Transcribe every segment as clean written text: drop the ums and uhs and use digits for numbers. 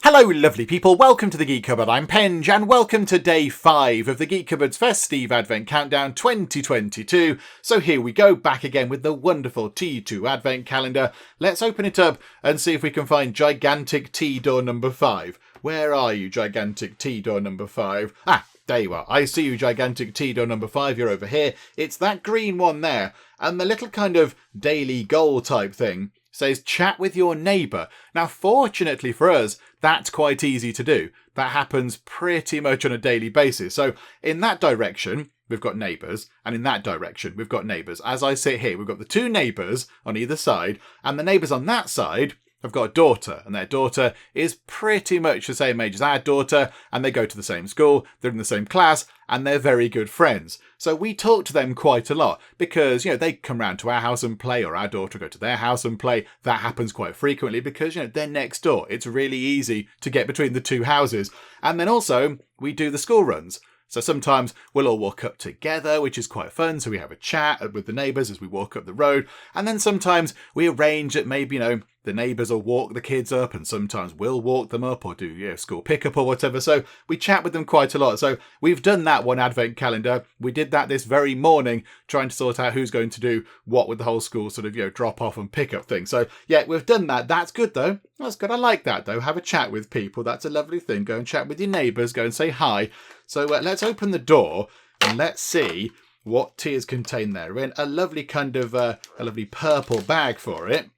Hello lovely people, welcome to the Geek Cupboard, I'm Penge, and welcome to day 5 of the Geek Cupboard's Fes-tea-ve Advent Countdown 2022. So here we go, back again with the wonderful T2 Advent Calendar. Let's open it up and see if we can find gigantic tea door number 5. Where are you, gigantic tea door number 5? Ah, there you are. I see you, gigantic tea door number 5, you're over here. It's that green one there, and the little kind of daily goal type thing says chat with your neighbour. Now, fortunately for us, that's quite easy to do. That happens pretty much on a daily basis. So in that direction, we've got neighbours, and in that direction, we've got neighbours. As I sit here, we've got the two neighbours on either side, and the neighbours on that side have got a daughter, and their daughter is pretty much the same age as our daughter, and they go to the same school, they're in the same class, and they're very good friends. So we talk to them quite a lot because, they come round to our house and play, or our daughter go to their house and play. That happens quite frequently because, they're next door. It's really easy to get between the two houses. And then also, we do the school runs. So sometimes we'll all walk up together, which is quite fun. So we have a chat with the neighbours as we walk up the road. And then sometimes we arrange that maybe, the neighbours will walk the kids up, and sometimes we'll walk them up or do school pickup or whatever. So we chat with them quite a lot. So we've done that one advent calendar. We did that this very morning, trying to sort out who's going to do what with the whole school sort of, drop off and pick up thing. So yeah, we've done that. That's good though. That's good. I like that though. Have a chat with people. That's a lovely thing. Go and chat with your neighbours. Go and say hi. So let's open the door and let's see what tea is contained there. We're in a lovely kind of a lovely purple bag for it.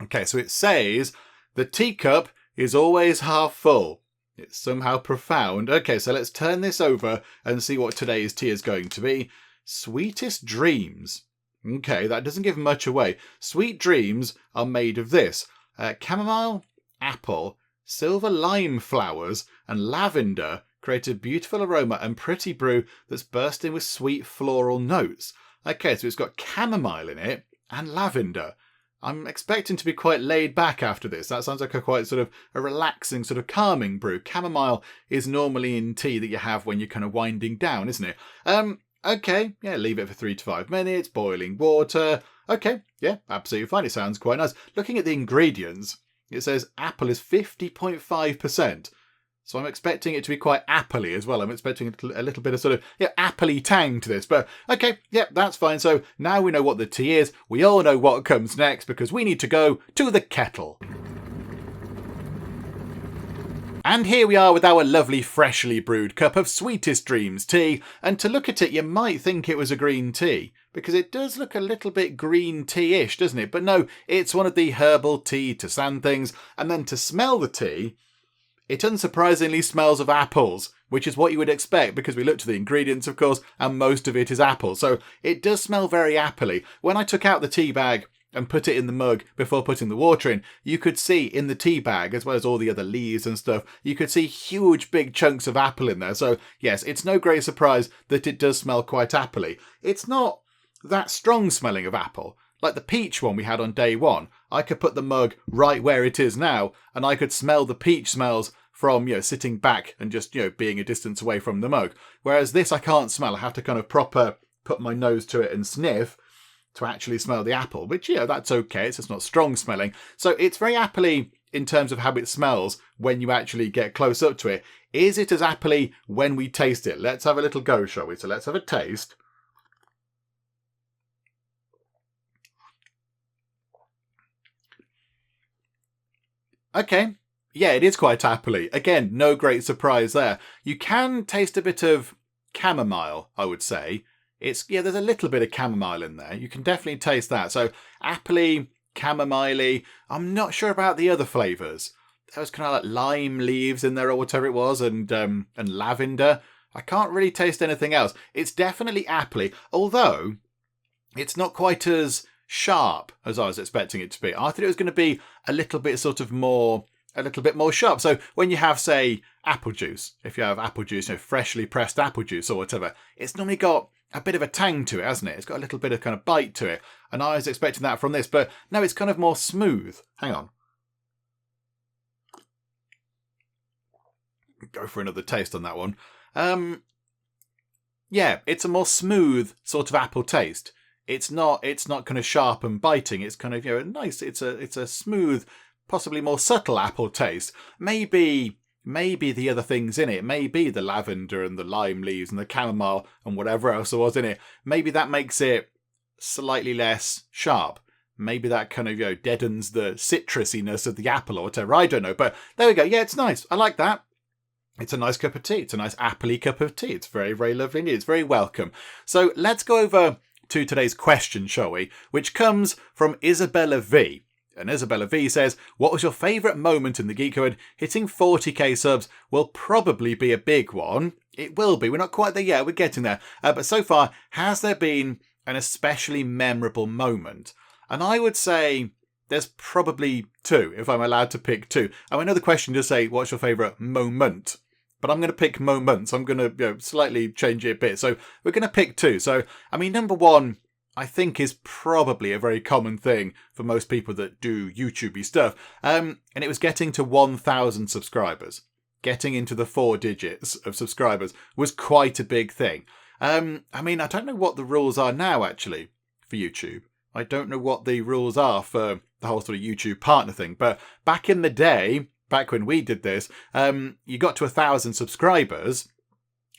Okay, so it says the teacup is always half full. It's somehow profound. Okay, so let's turn this over and see what today's tea is going to be. Sweetest dreams. Okay, that doesn't give much away. Sweet dreams are made of this. Chamomile, apple, silver lime flowers, and lavender create a beautiful aroma and pretty brew that's bursting with sweet floral notes. Okay, so it's got chamomile in it and lavender. I'm expecting to be quite laid back after this. That sounds like a quite sort of a relaxing, sort of calming brew. Chamomile is normally in tea that you have when you're kind of winding down, isn't it? Okay, yeah, leave it for 3 to 5 minutes, boiling water. Okay, yeah, absolutely fine. It sounds quite nice. Looking at the ingredients, it says apple is 50.5%. So I'm expecting it to be quite apple-y as well. I'm expecting a little bit of sort of apple-y tang to this. But okay, yeah, that's fine. So now we know what the tea is. We all know what comes next because we need to go to the kettle. And here we are with our lovely freshly brewed cup of Sweetest Dreams tea. And to look at it, you might think it was a green tea because it does look a little bit green tea-ish, doesn't it? But no, it's one of the herbal tea to sand things. And then to smell the tea, it unsurprisingly smells of apples, which is what you would expect because we looked at the ingredients, of course, and most of it is apple. So it does smell very apple-y. When I took out the tea bag and put it in the mug before putting the water in, you could see in the tea bag, as well as all the other leaves and stuff, you could see huge big chunks of apple in there. So yes, it's no great surprise that it does smell quite apple-y. It's not that strong smelling of apple. Like the peach one we had on day 1, I could put the mug right where it is now, and I could smell the peach smells from, sitting back and just, being a distance away from the mug. Whereas this I can't smell. I have to kind of proper put my nose to it and sniff to actually smell the apple, which, that's okay. It's just not strong smelling. So it's very apple-y in terms of how it smells when you actually get close up to it. Is it as apple-y when we taste it? Let's have a little go, shall we? So let's have a taste. Okay, yeah, it is quite apple-y. Again, no great surprise there. You can taste a bit of chamomile, I would say. There's a little bit of chamomile in there. You can definitely taste that. So apple-y, chamomile-y. I'm not sure about the other flavours. There was kind of like lime leaves in there or whatever it was, and lavender. I can't really taste anything else. It's definitely apple-y, although it's not quite as sharp as I was expecting it to be. I thought it was going to be a little bit more sharp. So when you have, say, apple juice, if you have apple juice, freshly pressed apple juice or whatever, it's normally got a bit of a tang to it, hasn't it? It's got a little bit of kind of bite to it. And I was expecting that from this, but no, it's kind of more smooth. Hang on. Go for another taste on that one. Yeah, it's a more smooth sort of apple taste. It's not kind of sharp and biting. It's kind of, nice. It's a smooth possibly more subtle apple taste. Maybe the other things in it, maybe the lavender and the lime leaves and the chamomile and whatever else there was in it, maybe that makes it slightly less sharp. Maybe that kind of, deadens the citrusiness of the apple or whatever. I don't know. But there we go. Yeah, it's nice. I like that. It's a nice cup of tea. It's a nice appley cup of tea. It's very, very lovely indeed. It's very welcome. So let's go over to today's question, shall we? Which comes from Isabella V. And Isabella V says, what was your favourite moment in the Geek Cupboard? Hitting 40k subs will probably be a big one. It will be. We're not quite there yet. We're getting there. But so far, has there been an especially memorable moment? And I would say there's probably two, if I'm allowed to pick two. I know the question does say, what's your favourite moment? But I'm going to pick moments. I'm going to slightly change it a bit. So we're going to pick two. So, number one, I think is probably a very common thing for most people that do YouTube-y stuff. And it was getting to 1,000 subscribers. Getting into the 4 digits of subscribers was quite a big thing. I don't know what the rules are now, actually, for YouTube. I don't know what the rules are for the whole sort of YouTube partner thing. But back in the day, back when we did this, you got to 1,000 subscribers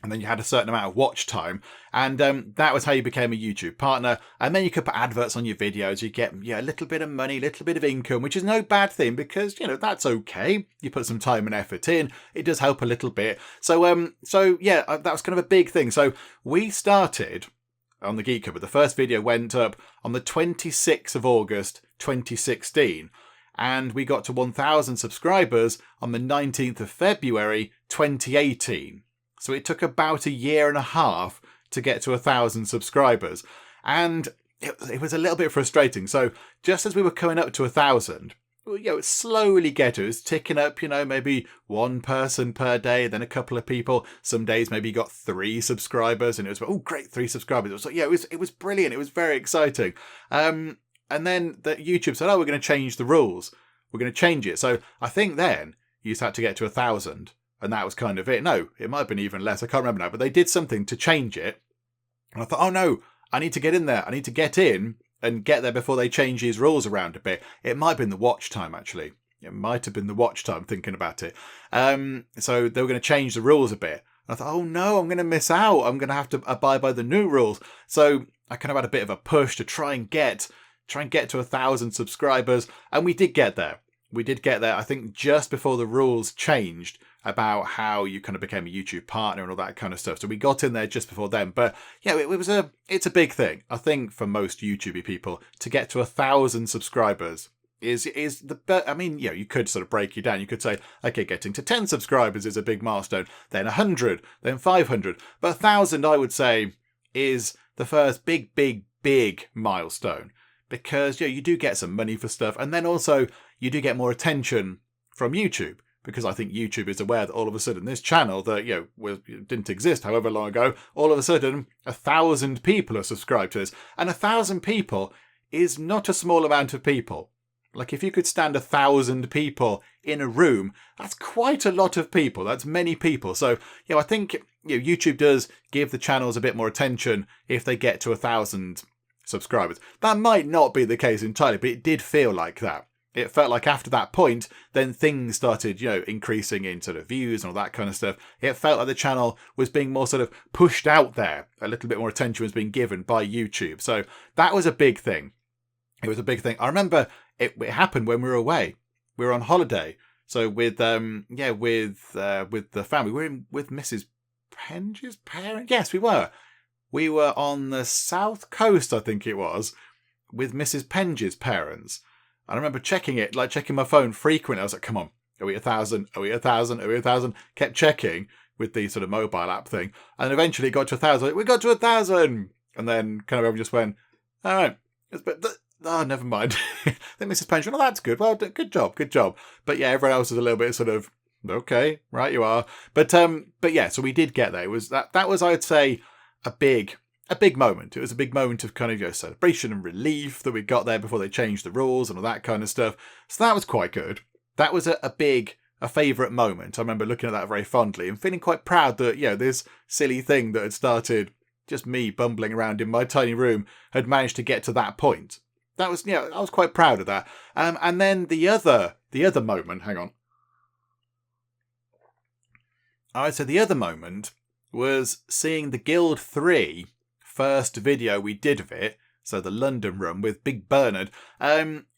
and then you had a certain amount of watch time. And that was how you became a YouTube partner. And then you could put adverts on your videos. You get a little bit of money, a little bit of income, which is no bad thing because, that's okay. You put some time and effort in. It does help a little bit. So that was kind of a big thing. So we started on the Geek Cupboard. The first video went up on the 26th of August 2016 and we got to 1,000 subscribers on the 19th of February 2018. So it took about a year and a half to get to 1,000 subscribers and it was a little bit frustrating. So just as we were coming up to 1,000, it slowly it was ticking up, maybe one person per day, then a couple of people. Some days maybe you got 3 subscribers and it was, oh, great, 3 subscribers. It was like, it was brilliant. It was very exciting. And then the YouTube said, oh, we're going to change the rules. We're going to change it. So I think then you just had to get to 1,000 and that was kind of it. No, it might have been even less. I can't remember now, but they did something to change it. And I thought, oh no, I need to get in there. I need to get in and get there before they change these rules around a bit. It might have been the watch time, actually. It might have been the watch time, thinking about it. So they were going to change the rules a bit. And I thought, oh no, I'm going to miss out. I'm going to have to abide by the new rules. So I kind of had a bit of a push to try and get to 1,000 subscribers. And we did get there. I think just before the rules changed about how you kind of became a YouTube partner and all that kind of stuff. So we got in there just before then. But it's a big thing. I think for most YouTubey people to get to 1,000 subscribers is you could sort of break it down. You could say, okay, getting to 10 subscribers is a big milestone, then 100, then 500. But 1,000, I would say, is the first big milestone because you do get some money for stuff. And then also you do get more attention from YouTube. Because I think YouTube is aware that all of a sudden this channel that didn't exist however long ago, all of a sudden 1,000 people are subscribed to this, and 1,000 people is not a small amount of people. Like if you could stand 1,000 people in a room, that's quite a lot of people. That's many people. So I think YouTube does give the channels a bit more attention if they get to 1,000 subscribers. That might not be the case entirely, but it did feel like that. It felt like after that point, then things started, increasing in sort of views and all that kind of stuff. It felt like the channel was being more sort of pushed out there. A little bit more attention was being given by YouTube. So that was a big thing. It was a big thing. I remember it happened when we were away. We were on holiday. So with the family, we were with Mrs. Penge's parents. Yes, we were. We were on the south coast, I think it was, with Mrs. Penge's parents. I remember checking my phone frequently. I was like, come on, are we 1,000? Are we 1,000? Are we 1,000? Kept checking with the sort of mobile app thing. And eventually it got to 1,000. We got to 1,000. And then kind of everyone just went, all right. Never mind. Then Mrs. Penge, oh, that's good. Well, good job. But yeah, everyone else was a little bit sort of, okay, right, you are. But yeah, so we did get there. It was that was, I would say, a big moment. It was a big moment of kind of celebration and relief that we got there before they changed the rules and all that kind of stuff. So that was quite good. That was a favourite moment. I remember looking at that very fondly and feeling quite proud that, this silly thing that had started just me bumbling around in my tiny room had managed to get to that point. That was, I was quite proud of that. And then the other moment, hang on. So the other moment was seeing the Guild 3 first video we did of it, so the London run with Big Bernard,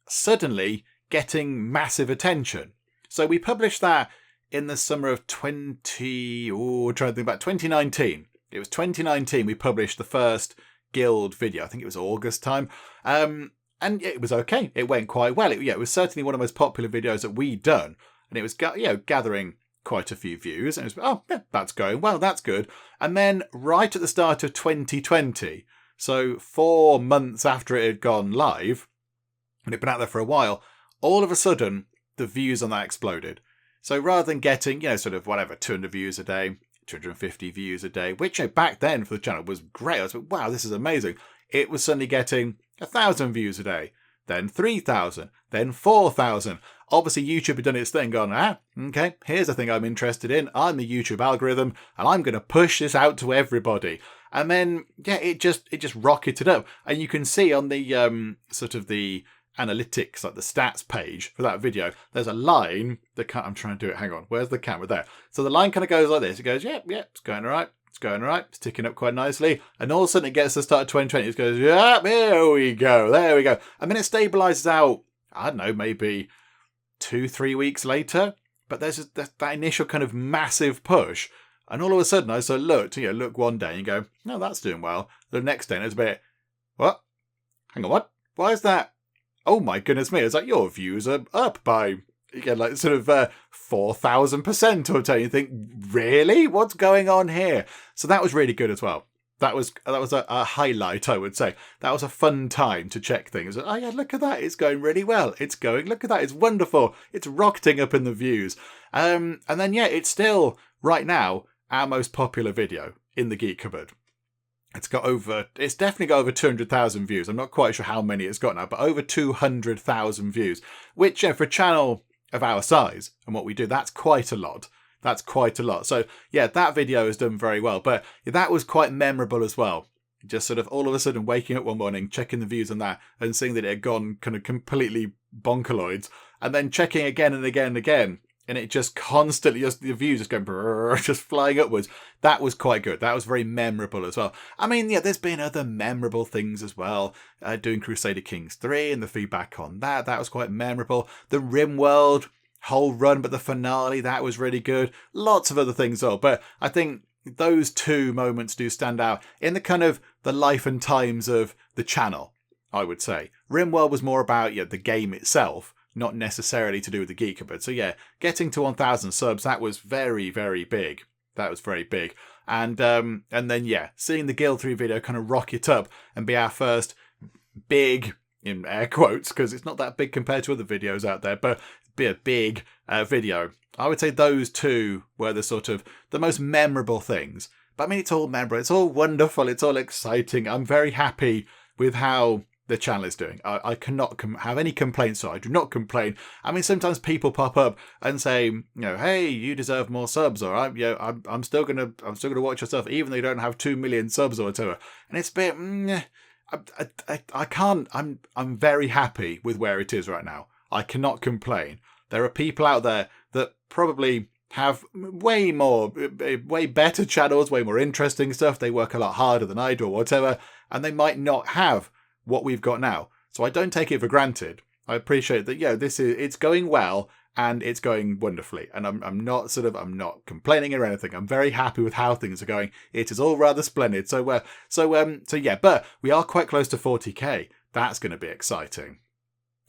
suddenly getting massive attention. So we published that in the summer of 2019. It was 2019 we published the first Guild video. I think it was August time. And it was okay. It went quite well. It was certainly one of the most popular videos that we'd done. And it was gathering quite a few views. And it was, that's going well. That's good. And then right at the start of 2020, so 4 months after it had gone live, and it'd been out there for a while, all of a sudden, the views on that exploded. So rather than getting, 200 views a day, 250 views a day, which back then for the channel was great. I was like, wow, this is amazing. It was suddenly getting 1,000 views a day, then 3,000, then 4,000. Obviously, YouTube had done its thing, gone, okay, here's the thing I'm interested in. I'm the YouTube algorithm, and I'm going to push this out to everybody. And then, it just rocketed up. And you can see on the sort of the analytics, like the stats page for that video, there's a line that I'm trying to do it. Hang on, where's the camera? There. So the line kind of goes like this. It goes, it's going all right. It's going all right. It's ticking up quite nicely. And all of a sudden it gets to the start of 2020. It goes, there we go. There we go. And then it stabilizes out, I don't know, maybe 2-3 weeks later. But there's that initial kind of massive push. And all of a sudden I sort of look one day and you go, no, that's doing well. The next day it's a bit, what? Hang on, what? Why is that? Oh my goodness me, it's like your views are up by, 4,000% or so. You think, really? What's going on here? So that was really good as well. That was a highlight, I would say. That was a fun time to check things. Oh yeah, look at that. It's going really well. Look at that. It's wonderful. It's rocketing up in the views. And then, it's still, right now, our most popular video in the Geek Cupboard. It's definitely got over 200,000 views. I'm not quite sure how many it's got now, but over 200,000 views, which for a channel of our size and what we do, that's quite a lot. That's quite a lot. So that video has done very well, but that was quite memorable as well. Just sort of all of a sudden waking up one morning, checking the views on that and seeing that it had gone kind of completely bonkaloids, and then checking again and again and again. And it just constantly, the views just going, just flying upwards. That was quite good. That was very memorable as well. I mean, there's been other memorable things as well. Doing Crusader Kings 3 and the feedback on that. That was quite memorable. The RimWorld whole run, but the finale, that was really good. Lots of other things though. But I think those two moments do stand out in the kind of the life and times of the channel, I would say. RimWorld was more about the game itself, not necessarily to do with the Geek Cupboard. So getting to 1,000 subs, that was very, very big. That was very big. And then seeing the Guild 3 video kind of rocket up and be our first big, in air quotes, because it's not that big compared to other videos out there, but be a big video. I would say those two were the sort of the most memorable things. But I mean, it's all memorable. It's all wonderful. It's all exciting. I'm very happy with how the channel is doing. I cannot have any complaints, so I do not complain. I mean, sometimes people pop up and say, hey, you deserve more subs, or I'm still gonna watch your stuff, even though you don't have 2 million subs or whatever. And it's a bit, I can't. I'm very happy with where it is right now. I cannot complain. There are people out there that probably have way better channels, way more interesting stuff. They work a lot harder than I do or whatever, and they might not have what we've got now. So I don't take it for granted. I appreciate that, it's going well and it's going wonderfully. And I'm not complaining or anything. I'm very happy with how things are going. It is all rather splendid. So but we are quite close to 40k. That's going to be exciting.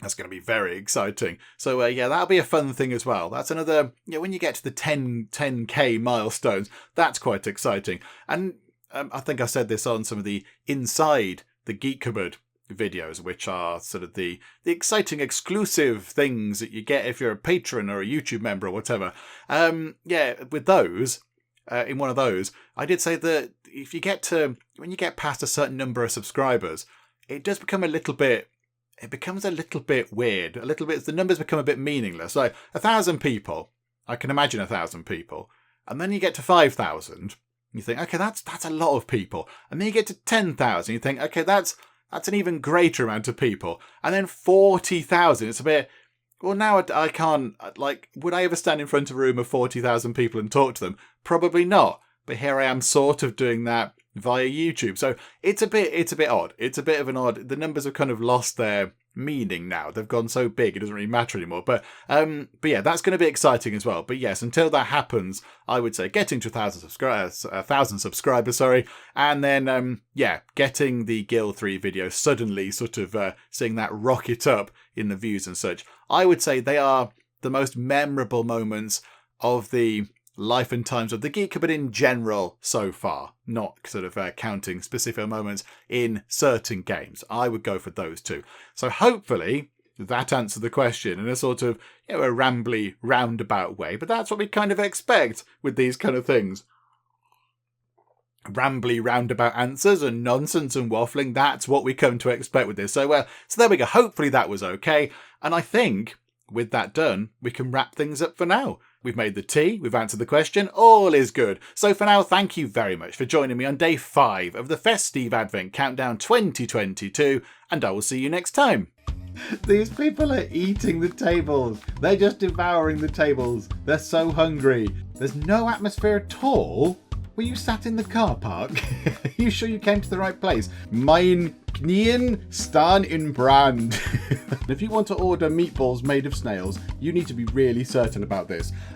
That's going to be very exciting. So that'll be a fun thing as well. That's another, when you get to the 10k milestones, that's quite exciting. And I think I said this on some of the Inside the Geek Cupboard videos, which are sort of the exciting exclusive things that you get if you're a patron or a YouTube member or whatever. With those, in one of those, I did say that when you get past a certain number of subscribers, it does become a little bit weird. The numbers become a bit meaningless. Like 1,000 people, I can imagine 1,000 people. And then you get to 5,000, you think, okay, that's a lot of people. And then you get to 10,000, you think, okay, that's That's an even greater amount of people. And then 40,000, it's a bit... Well, now I can't... Like, would I ever stand in front of a room of 40,000 people and talk to them? Probably not. But here I am sort of doing that via YouTube. So it's a bit odd. It's a bit of an odd... The numbers have kind of lost their meaning now. They've gone so big, it doesn't really matter anymore. But yeah, that's going to be exciting as well. But yes, until that happens, I would say getting to 1,000 subscribers, sorry. And then, yeah, getting the Guild 3 video suddenly sort of seeing that rocket up in the views and such. I would say they are the most memorable moments of the life and times of the Geek Cupboard in general so far, not sort of counting specific moments in certain games. I would go for those two. So hopefully that answered the question in a sort of, you know, a rambly, roundabout way. But that's what we kind of expect with these kind of things. Rambly, roundabout answers and nonsense and waffling. That's what we come to expect with this. So, so there we go. Hopefully that was okay. And I think with that done, we can wrap things up for now. We've made the tea, we've answered the question, all is good. So for now, thank you very much for joining me on day 5 of the Fes-tea-ve Advent Countdown 2022, and I will see you next time. These people are eating the tables. They're just devouring the tables. They're so hungry. There's no atmosphere at all. Were you sat in the car park? Are you sure you came to the right place? Mein Knien staan in brand. If you want to order meatballs made of snails, you need to be really certain about this.